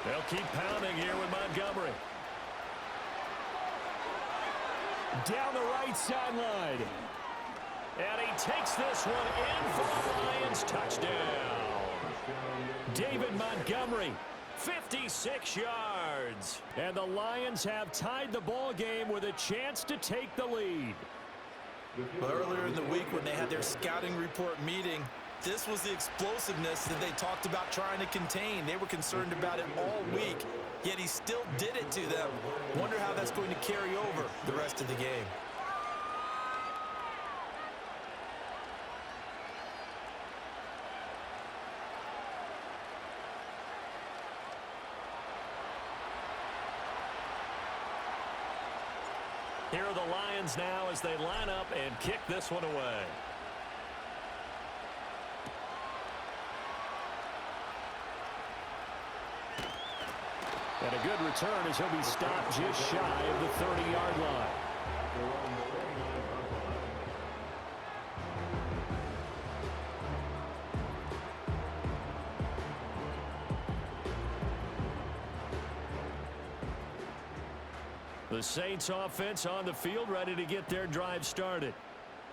They'll keep pounding here with Montgomery. Down the right sideline. And he takes this one in for the Lions touchdown. David Montgomery, 56 yards. And the Lions have tied the ball game with a chance to take the lead. Well, earlier in the week when they had their scouting report meeting, this was the explosiveness that they talked about trying to contain. They were concerned about it all week, yet he still did it to them. Wonder how that's going to carry over the rest of the game. Here are the Lions now as they line up and kick this one away. And a good return as he'll be stopped just shy of the 30-yard line. The Saints offense on the field, ready to get their drive started.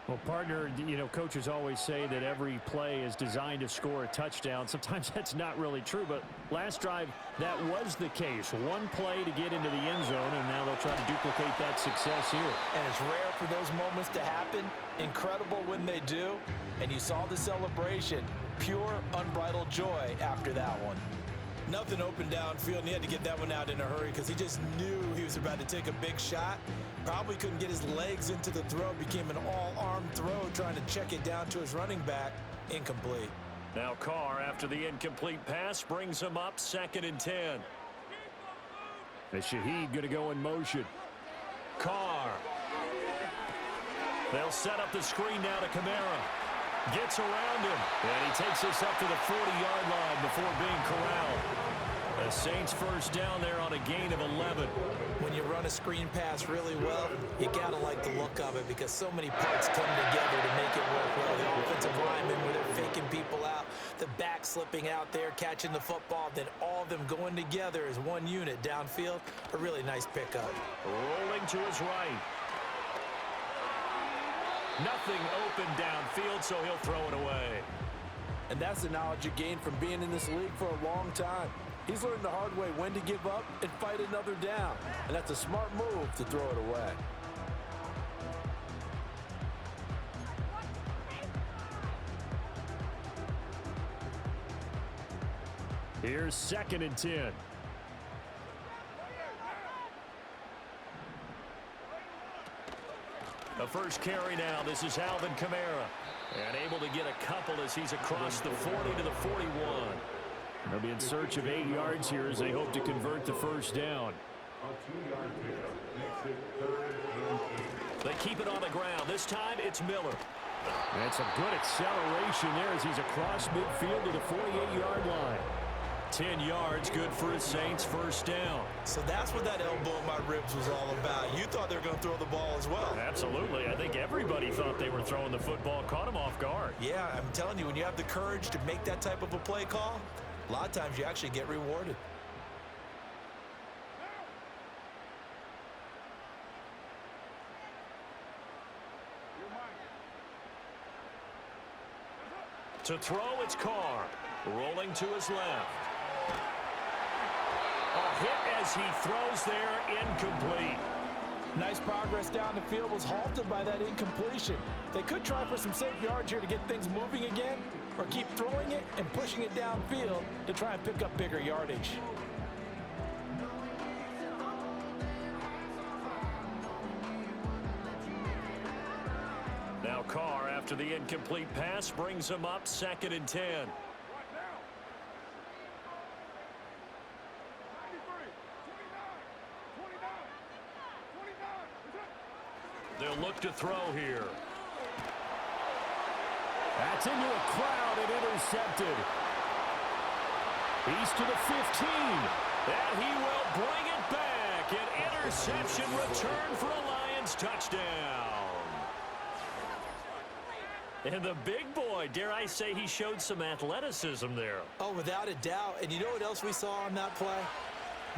Well, partner, you know, coaches always say that every play is designed to score a touchdown. Sometimes that's not really true, but last drive, that was the case. One play to get into the end zone, and now they'll try to duplicate that success here. And it's rare for those moments to happen. Incredible when they do. And you saw the celebration. Pure, unbridled joy after that one. Nothing open downfield, and he had to get that one out in a hurry because he just knew he was about to take a big shot. Probably couldn't get his legs into the throw. Became an all-arm throw trying to check it down to his running back. Incomplete. Now Carr, after the incomplete pass, brings him up 2nd and 10. And Shaheed going to go in motion. Carr. They'll set up the screen now to Kamara. Gets around him, and he takes this up to the 40-yard line before being corralled. The Saints first down there on a gain of 11. When you run a screen pass really well, you got to like the look of it because so many parts come together to make it work well. The offensive linemen, where they're faking people out, the back slipping out there, catching the football, then all of them going together as one unit downfield. A really nice pickup. Rolling to his right. Nothing open downfield, so he'll throw it away. And that's the knowledge you gain from being in this league for a long time. He's learned the hard way when to give up and fight another down. And that's a smart move to throw it away. Here's 2nd and 10. The first carry now. This is Alvin Kamara. And able to get a couple as he's across the 40 to the 41. They'll be in search of 8 yards here as they hope to convert the first down. They keep it on the ground. This time it's Miller. And some good acceleration there as he's across midfield to the 48-yard line. 10 yards, good for his Saints first down. So that's what that elbow in my ribs was all about. You thought they were going to throw the ball as well. Absolutely. I think everybody thought they were throwing the football, caught him off guard. Yeah, I'm telling you, when you have the courage to make that type of a play call, a lot of times you actually get rewarded. To throw, it's Carr. Rolling to his left. A hit as he throws there, incomplete. Nice progress down the field was halted by that incompletion. They could try for some safe yards here to get things moving again, or keep throwing it and pushing it downfield to try and pick up bigger yardage. Now Carr, after the incomplete pass, brings him up 2nd and 10. They'll look to throw here. That's into a crowd and intercepted. He's to the 15. And he will bring it back. An interception return for a Lions touchdown. And the big boy, dare I say, he showed some athleticism there. Oh, without a doubt. And you know what else we saw on that play?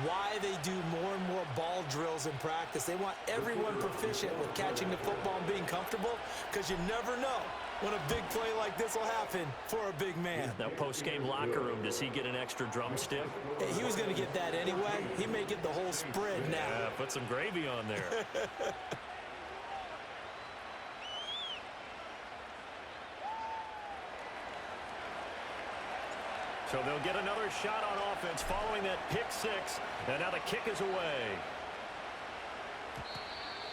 Why they do more and more ball drills in practice. They want everyone proficient with catching the football and being comfortable, because you never know when a big play like this will happen for a big man. Now, post-game locker room, does he get an extra drumstick? Hey, he was going to get that anyway. He may get the whole spread now. Yeah, put some gravy on there. So they'll get another shot on offense following that pick six. And now the kick is away.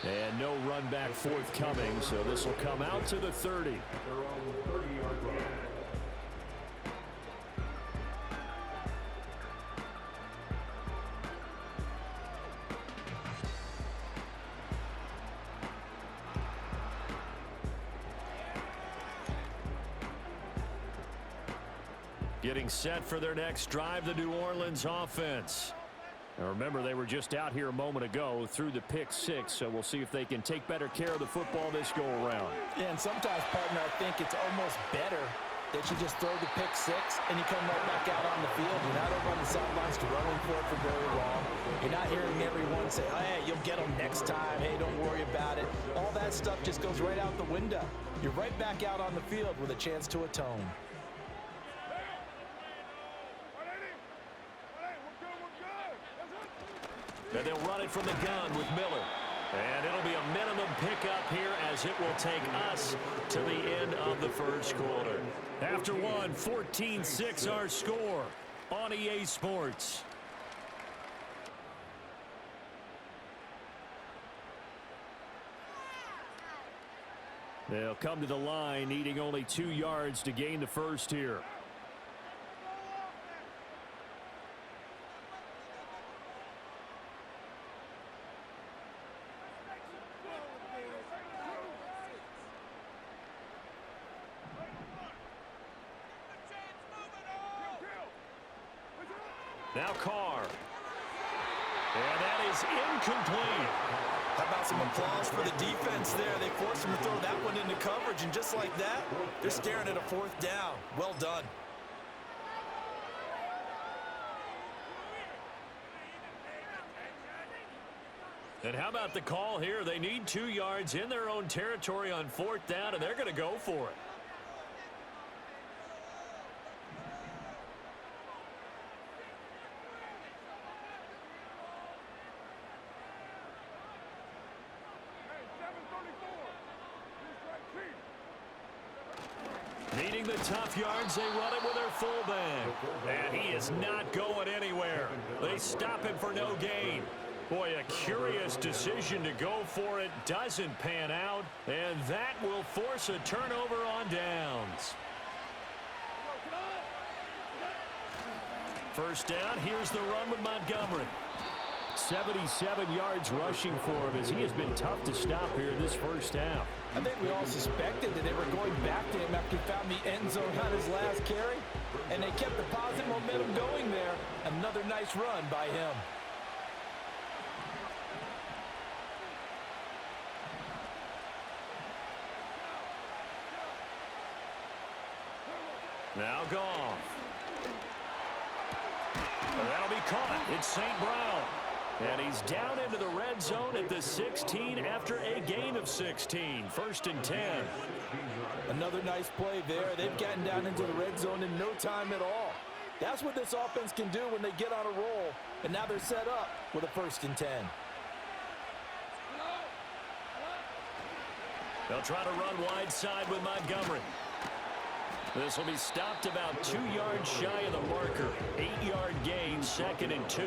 And no run back forthcoming, so this will come out to the 30. They're on the 30-yard line. Getting set for their next drive, the New Orleans offense. Now remember, they were just out here a moment ago through the pick six, so we'll see if they can take better care of the football this go-around. Yeah, and sometimes, partner, I think it's almost better that you just throw the pick six and you come right back out on the field. You're not over on the sidelines running for it for very long. You're not hearing everyone say, hey, you'll get them next time. Hey, don't worry about it. All that stuff just goes right out the window. You're right back out on the field with a chance to atone. And they'll run it from the gun with Miller. And it'll be a minimum pickup here as it will take us to the end of the first quarter. After one, 14-6 our score on EA Sports. They'll come to the line, needing only 2 yards to gain the first here. Now Carr. And that is incomplete. How about some applause for the defense there? They forced him to throw that one into coverage, and just like that, they're staring at a fourth down. Well done. And how about the call here? They need 2 yards in their own territory on fourth down, and they're going to go for it. Needing the tough yards, they run it with their fullback. And he is not going anywhere. They stop him for no gain. Boy, a curious decision to go for it. Doesn't pan out. And that will force a turnover on downs. First down, here's the run with Montgomery. 77 yards rushing for him as he has been tough to stop here this first half. I think we all suspected that they were going back to him after he found the end zone on his last carry, and they kept the positive momentum going there. Another nice run by him. Now Goff. That'll be caught. It's St. Brown. And he's down into the red zone at the 16 after a gain of 16. 1st and 10. Another nice play there. They've gotten down into the red zone in no time at all. That's what this offense can do when they get on a roll. And now they're set up with a 1st and 10. They'll try to run wide side with Montgomery. This will be stopped about 2 yards shy of the marker. 8-yard gain, 2nd and 2.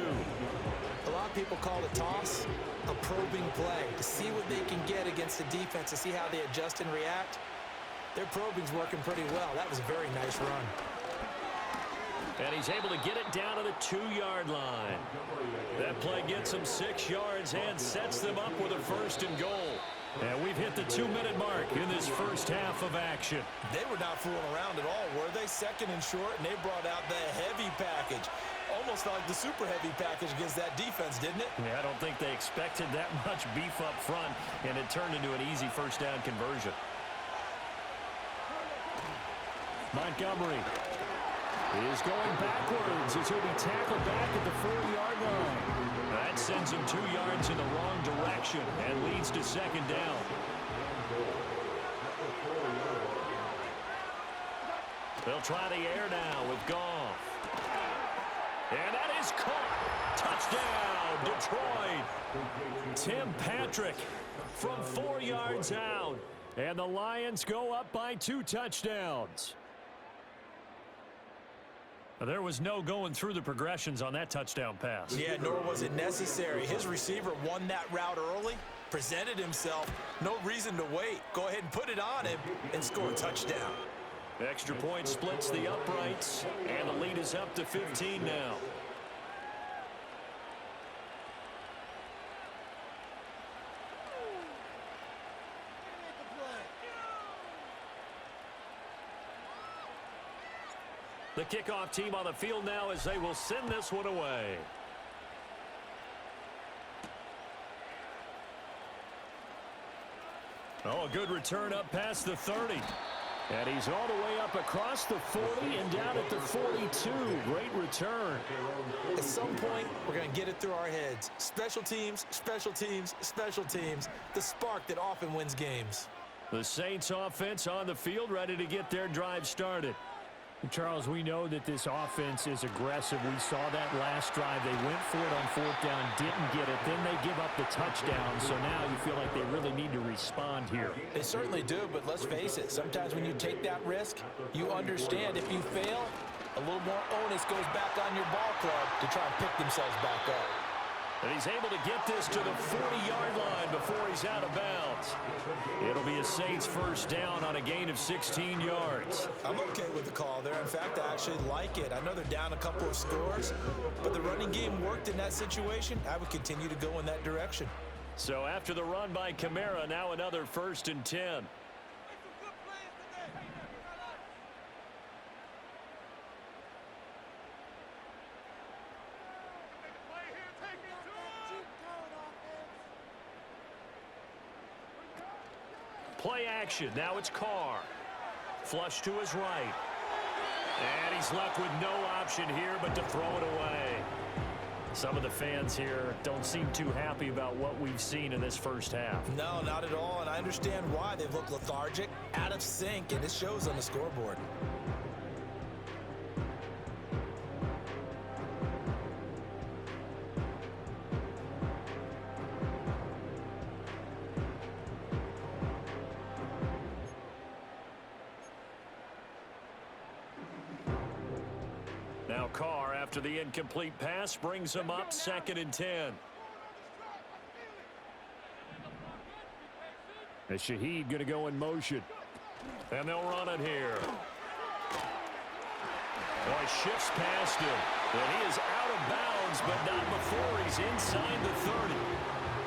A lot of people call it toss a probing play to see what they can get against the defense, to see how they adjust and react. Their probing's working pretty well. That was a very nice run. And he's able to get it down to the 2-yard line. That play gets them 6 yards and sets them up with a 1st and goal. And we've hit the 2-minute mark in this first half of action. They were not fooling around at all, were they? 2nd and short, and they brought out the heavy package. Almost like the super heavy package against that defense, didn't it? Yeah, I don't think they expected that much beef up front, and it turned into an easy first down conversion. Montgomery is going backwards as he'll be tackled back at the 40-yard line. That sends him 2 yards in the wrong direction and leads to second down. They'll try the air now with Goff. And that is caught. Touchdown, Detroit. Tim Patrick from 4 yards out. And the Lions go up by 2 touchdowns. There was no going through the progressions on that touchdown pass. Yeah, nor was it necessary. His receiver won that route early, presented himself. No reason to wait. Go ahead and put it on him and score a touchdown. Extra point splits the uprights, and the lead is up to 15 now. The kickoff team on the field now as they will send this one away. Oh, a good return up past the 30. And he's all the way up across the 40 and down at the 42. Great return. At some point, we're going to get it through our heads. Special teams, special teams, special teams. The spark that often wins games. The Saints offense on the field ready to get their drive started. Charles, we know that this offense is aggressive. We saw that last drive. They went for it on 4th down, didn't get it. Then they give up the touchdown. So now you feel like they really need to respond here. They certainly do, but let's face it. Sometimes when you take that risk, you understand if you fail, a little more onus goes back on your ball club to try and pick themselves back up. And he's able to get this to the 40-yard line before he's out of bounds. It'll be a Saints first down on a gain of 16 yards. I'm okay with the call there. In fact, I actually like it. I know they're down a couple of scores, but the running game worked in that situation. I would continue to go in that direction. So after the run by Kamara, now another 1st and 10. Play action. Now it's Carr. Flush to his right. And he's left with no option here but to throw it away. Some of the fans here don't seem too happy about what we've seen in this first half. No, not at all, and I understand why. They've looked lethargic, out of sync, and it shows on the scoreboard. Now Carr, after the incomplete pass, brings him up 2nd and 10. And Shaheed going to go in motion. And they'll run it here. Boy, shifts past him. And he is out of bounds, but not before he's inside the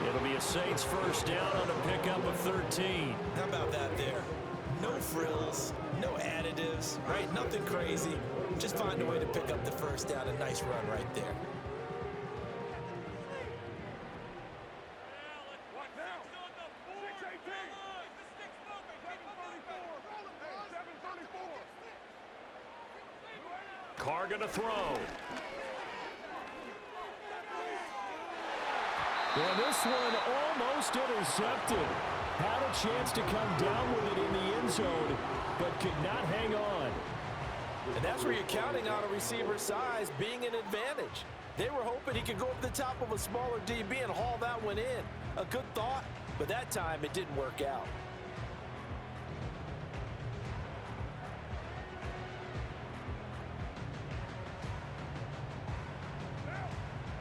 30. It'll be a Saints first down on a pickup of 13. How about that there? No frills, no additives, right? Nothing crazy. Just find a way to pick up the first down. A nice run right there. Carr gonna throw. Well, this one almost intercepted. Had a chance to come down with it in the end zone, but could not hang on. And that's where you're counting on a receiver's size being an advantage. They were hoping he could go up the top of a smaller DB and haul that one in. A good thought, but that time it didn't work out.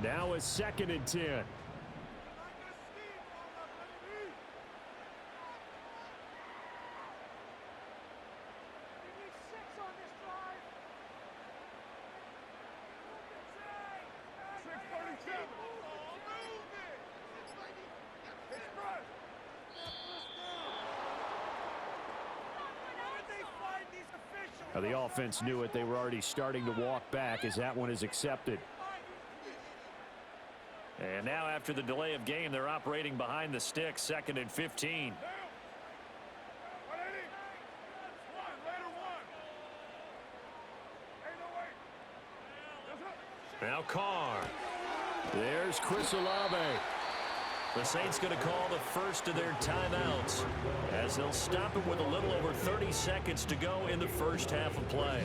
Now a 2nd and 10. Now the offense knew it. They were already starting to walk back as that one is accepted. And now after the delay of game, they're operating behind the sticks, 2nd and 15. Now Carr. There's Chris Olave. The Saints going to call the first of their timeouts as they'll stop it with a little over 30 seconds to go in the first half of play.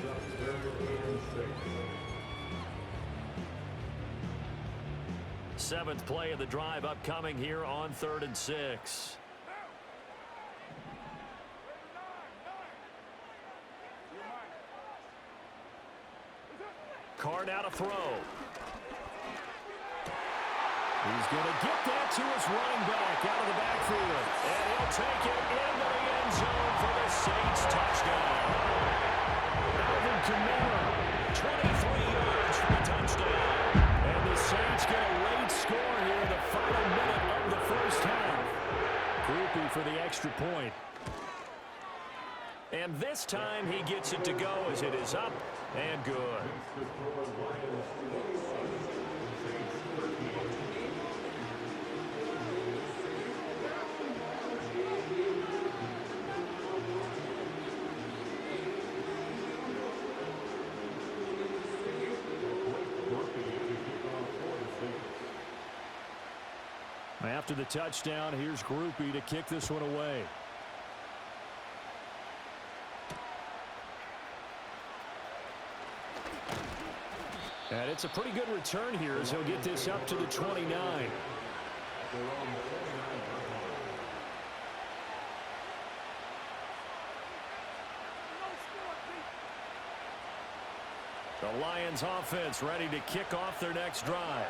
Seventh play of the drive upcoming here on 3rd and 6. Carr now to throw. He's going to get that to his running back out of the backfield. And he'll take it into the end zone for the Saints touchdown. Alvin Kamara, 23 yards for the touchdown. and the Saints get a late score here in the final minute of the first half. Groupie for the extra point. And this time he gets it to go as it is up and good. After the touchdown, here's Groupie to kick this one away. And it's a pretty good return here as he'll get this up to the 29. The Lions offense ready to kick off their next drive.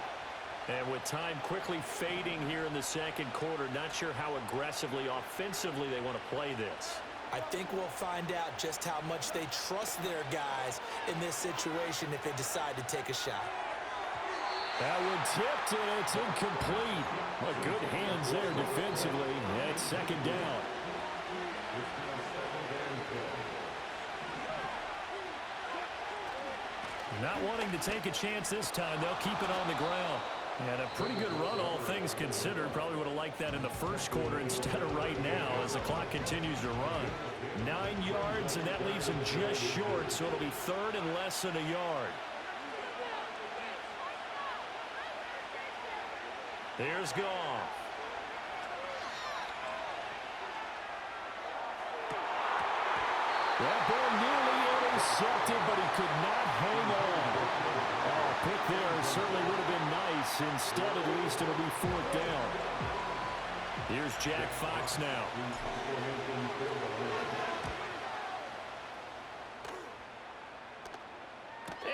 And with time quickly fading here in the second quarter, not sure how aggressively, offensively they want to play this. I think we'll find out just how much they trust their guys in this situation if they decide to take a shot. That one tipped, and it's incomplete. Well, good hands there defensively. That's second down. Not wanting to take a chance this time, they'll keep it on the ground. And a pretty good run, all things considered. Probably would have liked that in the first quarter instead of right now as the clock continues to run. 9 yards, and that leaves him just short, so it'll be third and less than a yard. Here's Goff. That ball nearly intercepted, but he could not hang on. Oh, pick there certainly would have been nice. Instead, at least, it'll be fourth down. Here's Jack Fox now.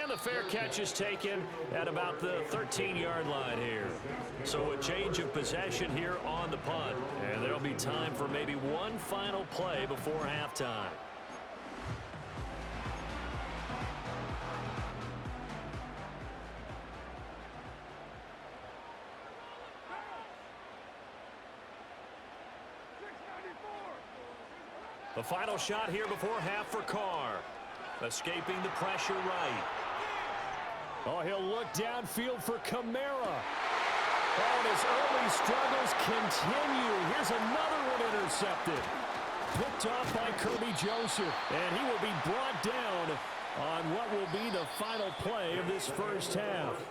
And the fair catch is taken at about the 13-yard line here. So a change of possession here on the punt. And there'll be time for maybe one final play before halftime. The final shot here before half for Carr. Escaping the pressure right. Oh, he'll look downfield for Kamara. Oh, and his early struggles continue. Here's another one intercepted. Picked off by Kirby Joseph. And he will be brought down on what will be the final play of this first half.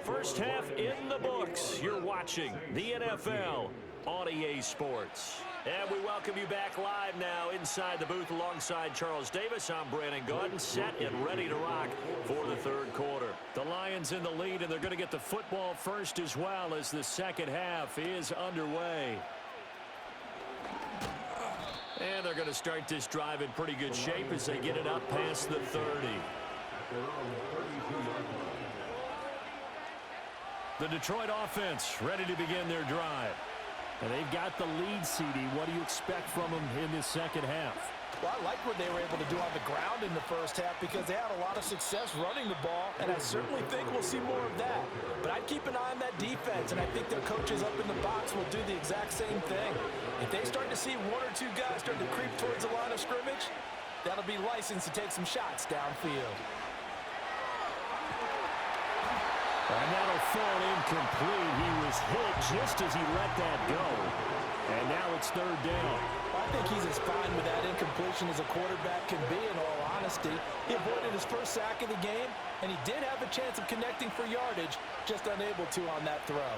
First half in the books. You're watching the NFL on EA Sports. And we welcome you back live now inside the booth alongside Charles Davis. I'm Brandon Gaudin, set and ready to rock for the third quarter. The Lions in the lead, and they're going to get the football first as well as the second half is underway. And they're going to start this drive in pretty good shape as they get it up past the 30. The Detroit offense ready to begin their drive. And they've got the lead, CD. What do you expect from them in this second half? Well, I like what they were able to do on the ground in the first half because they had a lot of success running the ball, and I certainly think we'll see more of that. But I'd keep an eye on that defense, and I think their coaches up in the box will do the exact same thing. If they start to see one or two guys start to creep towards the line of scrimmage, that'll be license to take some shots downfield. And that'll fall incomplete. He was hit just as he let that go. And now it's third down. I think he's as fine with that incompletion as a quarterback can be, in all honesty. He avoided his first sack of the game, and he did have a chance of connecting for yardage, just unable to on that throw.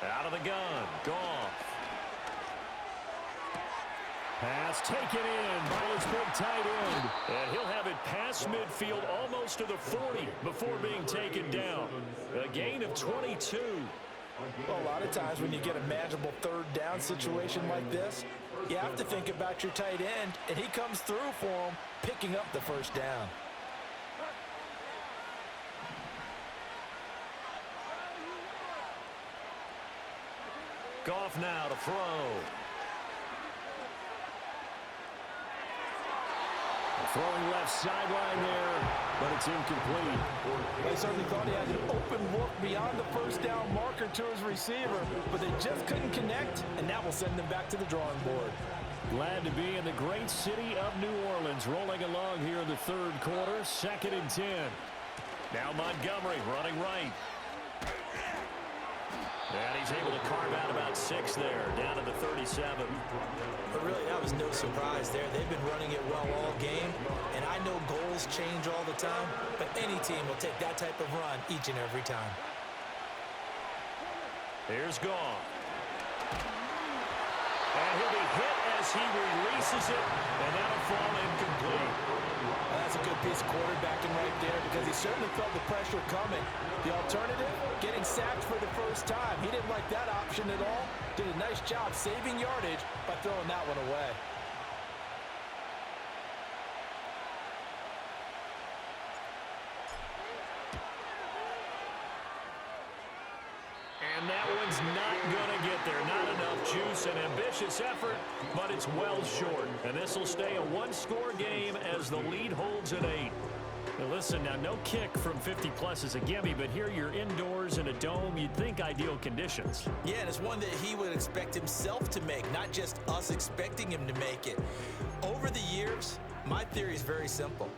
Out of the gun, Goff. Pass taken in by his big tight end. And he'll have it past midfield almost to the 40 before being taken down. A gain of 22. Well, a lot of times when you get a manageable third down situation like this, you have to think about your tight end, and he comes through for him, picking up the first down. Goff now to throw. Throwing left sideline there, but it's incomplete. They certainly thought he had an open look beyond the first down marker to his receiver, but they just couldn't connect, and that will send them back to the drawing board. Glad to be in the great city of New Orleans, rolling along here in the third quarter, 2nd and 10. Now Montgomery running right. And he's able to carve out about 6 there, down to the 37. But really, that was no surprise there. They've been running it well all game, and I know goals change all the time, but any team will take that type of run each and every time. Here's Goff. And he'll be hit as he releases it, and that'll fall incomplete. Well, that's a good piece of quarterbacking right there, because he certainly felt the pressure coming. The alternative, getting sacked for the first time. He didn't like that option at all. Did a nice job saving yardage by throwing that one away. And that one's not going to get there. Not enough juice, an ambitious effort, but it's well short. And this will stay a one-score game as the lead holds at 8. Now listen, now no kick from 50-plus is a gimme, but here you're indoors in a dome. You'd think ideal conditions. Yeah, and it's one that he would expect himself to make, not just us expecting him to make it. Over the years, my theory is very simple.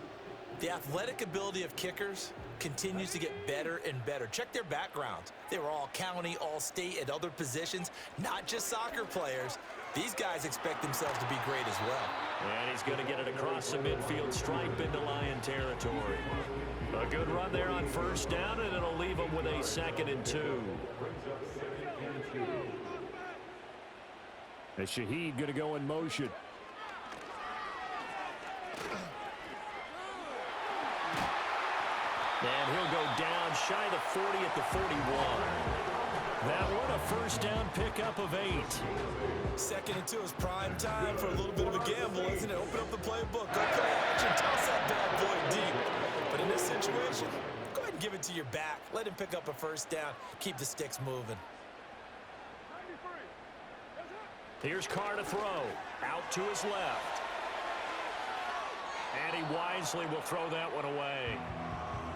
The athletic ability of kickers continues to get better and better. Check their backgrounds. They were all county, all state, at other positions, not just soccer players. These guys expect themselves to be great as well. And he's going to get it across the midfield stripe into Lion territory. A good run there on first down, and it'll leave him with a 2nd and 2. As Shaheed going to go in motion. And he'll go down shy the 40 at the 41. That one a first down pickup of 8. 2nd and 2 is prime time for a little bit of a gamble, isn't it? Open up the playbook, go play action, toss that bad boy deep. But in this situation, go ahead and give it to your back. Let him pick up a first down. Keep the sticks moving. Here's Carr to throw. Out to his left. And he wisely will throw that one away.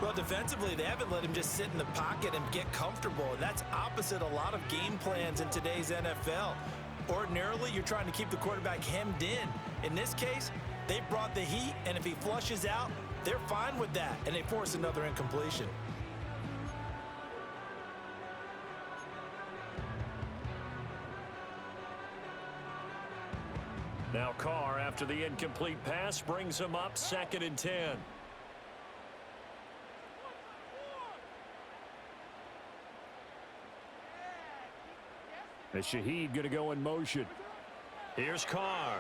Well, defensively, they haven't let him just sit in the pocket and get comfortable. And that's opposite a lot of game plans in today's NFL. Ordinarily, you're trying to keep the quarterback hemmed in. In this case, they brought the heat, and if he flushes out, they're fine with that, and they force another incompletion. Now Carr, after the incomplete pass, brings him up 2nd and 10. As Shaheed going to go in motion. Here's Carr.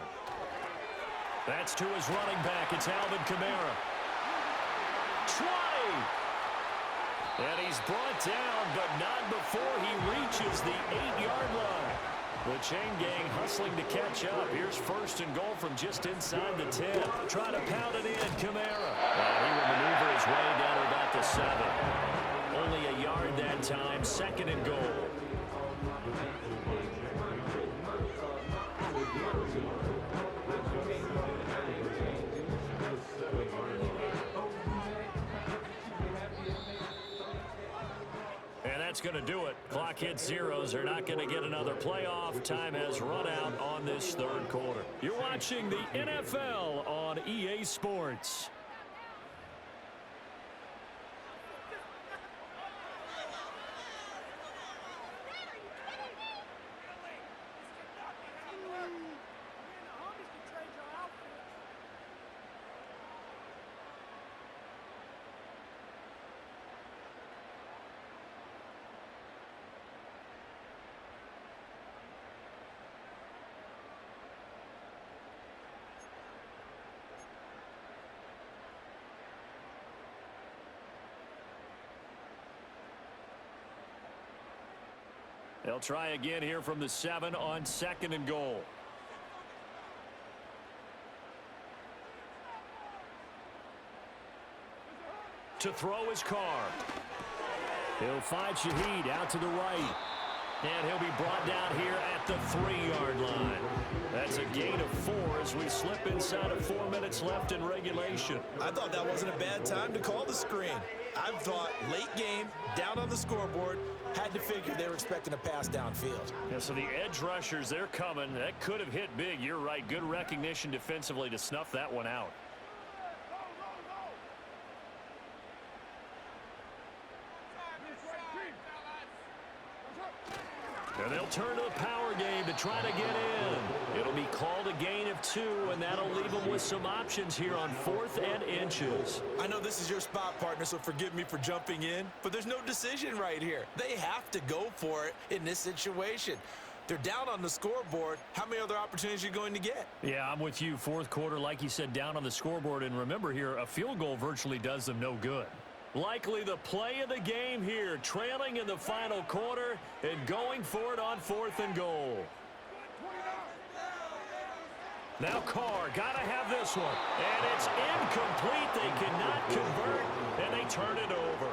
That's to his running back. It's Alvin Kamara. 20! And he's brought down, but not before he reaches the 8-yard line. The chain gang hustling to catch up. Here's 1st and goal from just inside the 10. Trying to pound it in, Kamara. And he will maneuver his way down to about the 7. Only a yard that time, 2nd and goal. And that's going to do it. Clock hits zeros. They're not going to get another playoff. Time has run out on this third quarter. You're watching the NFL on EA Sports. They'll try again here from the 7 on 2nd and goal. To throw his car. He'll find Shaheed out to the right. And he'll be brought down here at the 3-yard line. That's a gain of 4 as we slip inside of 4 minutes left in regulation. I thought that wasn't a bad time to call the screen. I thought late game, down on the scoreboard, had to figure they were expecting a pass downfield. Yeah, so the edge rushers, they're coming. That could have hit big. You're right. Good recognition defensively to snuff that one out. And they'll turn to the power game to try to get in. It'll be called a gain of 2, and that'll leave them with some options here on 4th and inches. I know this is your spot, partner, so forgive me for jumping in, but there's no decision right here. They have to go for it in this situation. They're down on the scoreboard. How many other opportunities are you going to get? Yeah, I'm with you. 4th quarter, like you said, down on the scoreboard. And remember here, a field goal virtually does them no good. Likely the play of the game here, trailing in the final quarter and going for it on 4th and goal. Now Carr, got to have this one. And it's incomplete. They cannot convert, and they turn it over.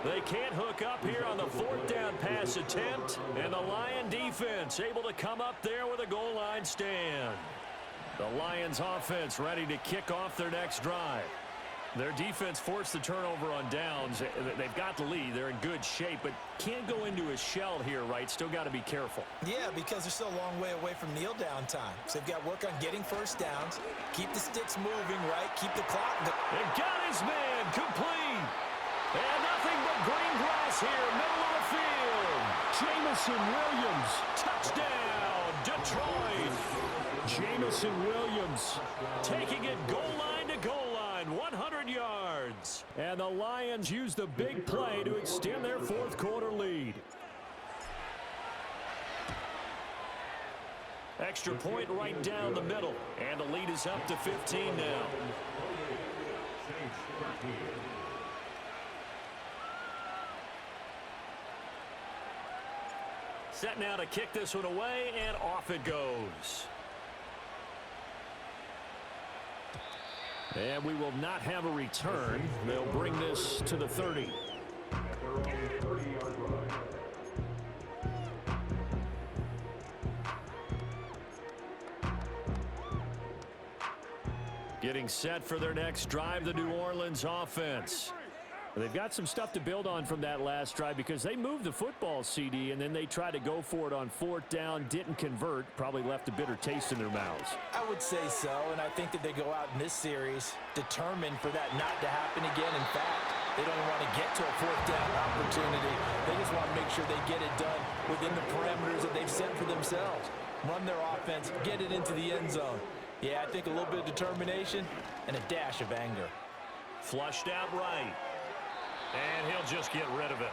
They can't hook up here on the 4th down pass attempt, and the Lion defense able to come up there with a goal line stand. The Lions offense ready to kick off their next drive. Their defense forced the turnover on downs. They've got the lead. They're in good shape, but can't go into a shell here, right? Still got to be careful. Yeah, because they're still a long way away from kneel down time. So they've got to work on getting first downs, keep the sticks moving, right? Keep the clock. And got his man complete. And nothing but green grass here, middle of the field. Jamison Williams. Touchdown, Detroit. Jamison Williams Taking it goal line to goal line, 100 yards. and the Lions use the big play to extend their 4th quarter lead. Extra point right down the middle, and the lead is up to 15 now. Set now to kick this one away, and off it goes. And we will not have a return. They'll bring this to the 30. Getting set for their next drive, the New Orleans offense. They've got some stuff to build on from that last drive because they moved the football, CD, and then they tried to go for it on 4th down, didn't convert, probably left a bitter taste in their mouths. I would say so, and I think that they go out in this series determined for that not to happen again. In fact, they don't even want to get to a 4th down opportunity. They just want to make sure they get it done within the parameters that they've set for themselves. Run their offense, get it into the end zone. Yeah, I think a little bit of determination and a dash of anger. Flushed out right. And he'll just get rid of it.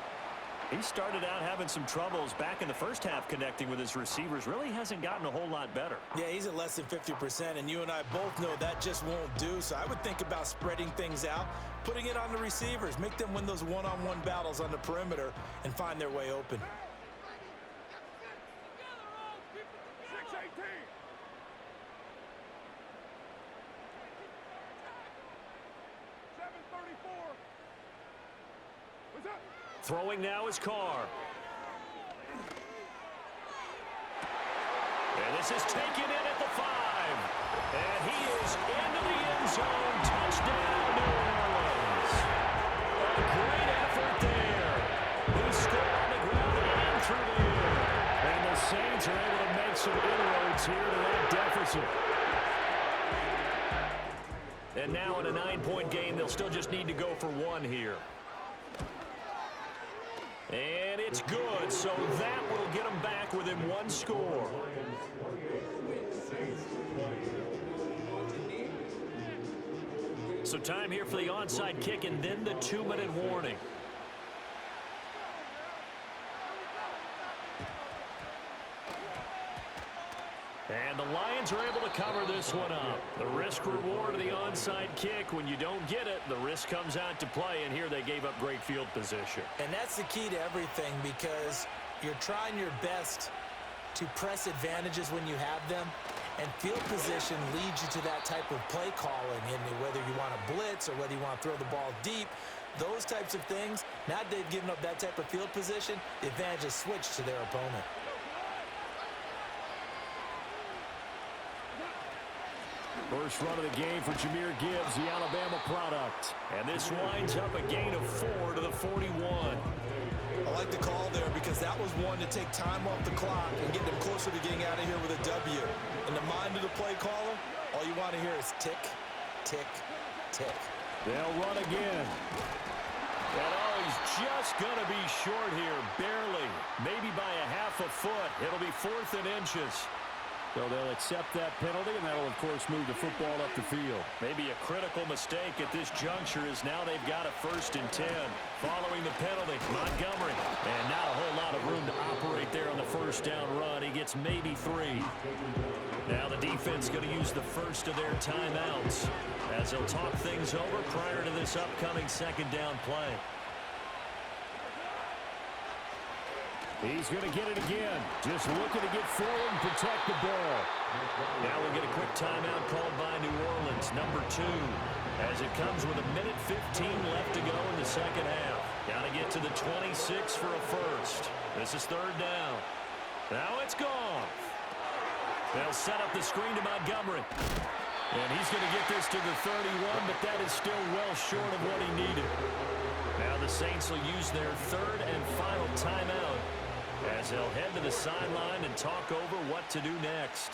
He started out having some troubles back in the first half connecting with his receivers. Really hasn't gotten a whole lot better. Yeah, he's at less than 50%, and you and I both know that just won't do. So I would think about spreading things out, putting it on the receivers, make them win those one-on-one battles on the perimeter and find their way open. Throwing now is Carr. And this is taken in at the 5. And he is into the end zone. Touchdown, New Orleans. A great effort there. He scored on the ground and through the air. And the Saints are able to make some inroads here to that deficit. And now in a 9-point game, they'll still just need to go for 1 here. And it's good, so that will get them back within 1 score. So time here for the onside kick and then the 2-minute warning. And the Lions are able to cover this one up. The risk-reward of the onside kick, when you don't get it, the risk comes out to play, and here they gave up great field position. And that's the key to everything, because You're trying your best to press advantages when you have them, and field position leads you to that type of play calling, and whether you want to blitz or whether you want to throw the ball deep, those types of things. Now that they've given up that type of field position, the advantage is switched to their opponent. First run of the game for Jahmyr Gibbs, the Alabama product. And this winds up a gain of 4 to the 41. I like the call there because that was one to take time off the clock and get them closer to getting out of here with a W. In the mind of the play caller, all you want to hear is tick, tick, tick. They'll run again. And he's just going to be short here, barely. Maybe by a half a foot. It'll be 4th and inches. So they'll accept that penalty, and that'll, of course, move the football up the field. Maybe a critical mistake at this juncture is now they've got a 1st and 10. Following the penalty, Montgomery. And not a whole lot of room to operate there on the first down run. He gets maybe 3. Now the defense going to use the first of their timeouts as they'll talk things over prior to this upcoming 2nd down play. He's going to get it again. Just looking to get forward and protect the ball. Now we'll get a quick timeout called by New Orleans, number 2, as it comes with 1:15 left to go in the second half. Got to get to the 26 for a first. This is 3rd down. Now it's gone. They'll set up the screen to Montgomery. And he's going to get this to the 31, but that is still well short of what he needed. Now the Saints will use their 3rd and final timeout as they'll head to the sideline and talk over what to do next.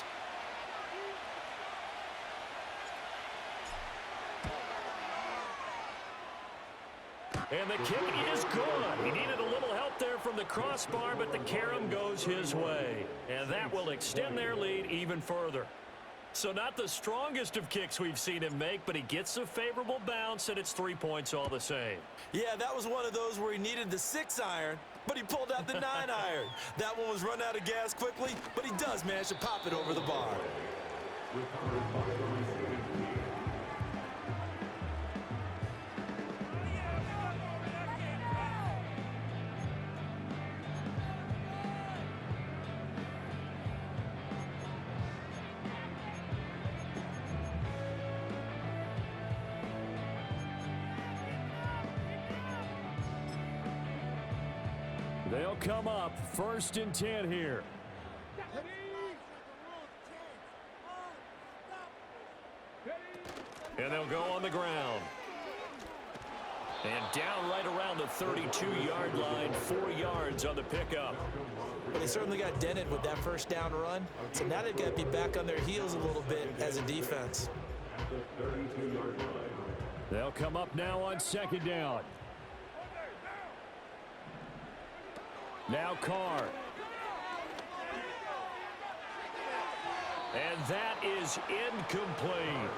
And the kick is good. He needed a little help there from the crossbar, but the carom goes his way. And that will extend their lead even further. So not the strongest of kicks we've seen him make, but he gets a favorable bounce, and it's 3 points all the same. Yeah, that was one of those where he needed the 6-iron, but he pulled out the 9-iron. That one was run out of gas quickly, but he does manage to pop it over the bar. They'll come up 1st and 10 here. And they'll go on the ground. And down right around the 32-yard line, 4 yards on the pickup. But they certainly got dented with that 1st down run. So now they've got to be back on their heels a little bit as a defense. They'll come up now on 2nd down. Now Carr. And that is incomplete.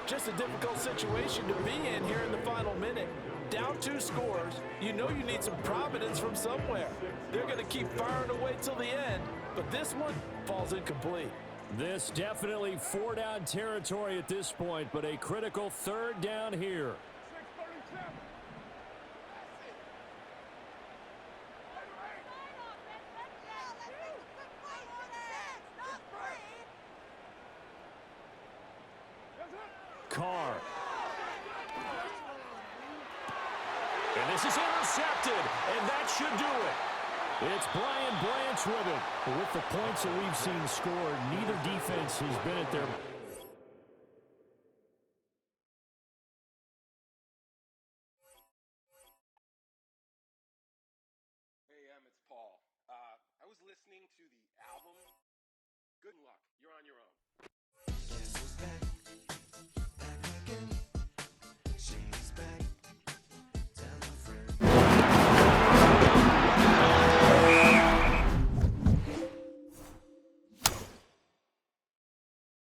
Just a difficult situation to be in here in the final minute. Down 2 scores, you know you need some providence from somewhere. They're going to keep firing away till the end, but this one falls incomplete. This definitely 4-down territory at this point, but a critical 3rd down here. Carr. And this is intercepted, and that should do it. It's Brian Branch with it. But with the points that we've seen scored, neither defense has been at their... Hey, it's Paul. I was listening to the album. Good luck. You're on your own.